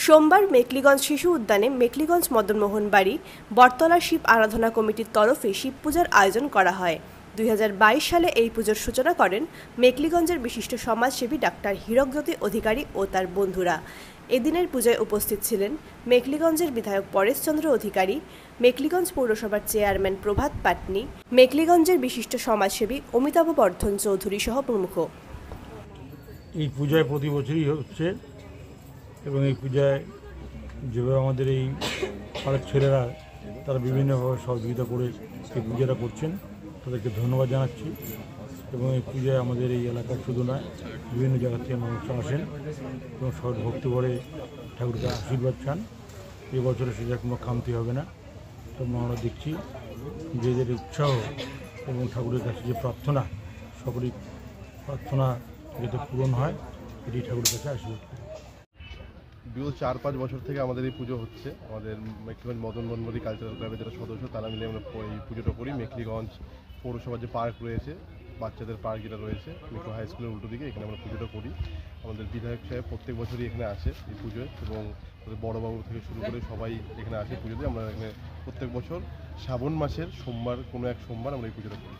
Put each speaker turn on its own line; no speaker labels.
সোমবার মেকলিগঞ্জ শিশু উদ্যানে মেকলিগঞ্জ মদনমোহন বাড়ি বটতলা শিব আরাধনা কমিটির তরফে শিব পূজার আয়োজন করা হয়। 2022 সালে এই পুজোর সূচনা করেন মেকলিগঞ্জের বিশিষ্ট সমাজসেবী ডাক্তার হীরকজ্যোতি অধিকারী ও তার বন্ধুরা। এদিনের পূজায় উপস্থিত ছিলেন মেকলিগঞ্জের বিধায়ক পরেশচন্দ্র অধিকারী, মেকলিগঞ্জ পৌরসভার চেয়ারম্যান প্রভাত পাটনি, মেকলিগঞ্জের বিশিষ্ট সমাজসেবী অমিতাভ বর্ধন চৌধুরী সহ প্রমুখ।
এই পূজায় প্রতি বছরই হচ্ছে এবং এই পূজায় যেভাবে আমাদের এই পাড়ার ছেলেরা তারা বিভিন্নভাবে সহযোগিতা করে এই পূজাটা করছেন, তাদেরকে ধন্যবাদ জানাচ্ছি। এবং এই পূজায় আমাদের এই এলাকার শুধু নয়, বিভিন্ন জায়গা থেকে মানুষ আসেন এবং সব ভক্তি করে ঠাকুরকে আশীর্বাদ চান। এবছরে সেটা কোনো খামতি হবে না। তো আমরা দেখছি যে এদের উৎসাহ এবং ঠাকুরের কাছে যে প্রার্থনা, সকলেই প্রার্থনা যাতে পূরণ হয়, এটি ঠাকুরের কাছে আশীর্বাদ করি।
বিগত 4-5 বছর থেকে আমাদের এই পুজো হচ্ছে। আমাদের মেকলিগঞ্জ মদনমোহন বাড়ি কালচারাল ক্লাবের যারা সদস্য তারা মিলে আমরা এই পুজোটা করি। মেকলিগঞ্জ পৌরসভার যে পার্ক রয়েছে, বাচ্চাদের পার্ক যেটা রয়েছে মেকো হাই স্কুলের উল্টো দিকে, এখানে আমরা পুজোটা করি। আমাদের বিধায়ক সাহেব প্রত্যেক বছরই এখানে আসে এই পুজোয় এবং বড়োবাবু থেকে শুরু করে সবাই এখানে আসে পুজোতে। আমরা এখানে প্রত্যেক বছর শ্রাবণ মাসের সোমবার, কোনো এক সোমবার আমরা এই পুজোটা করি।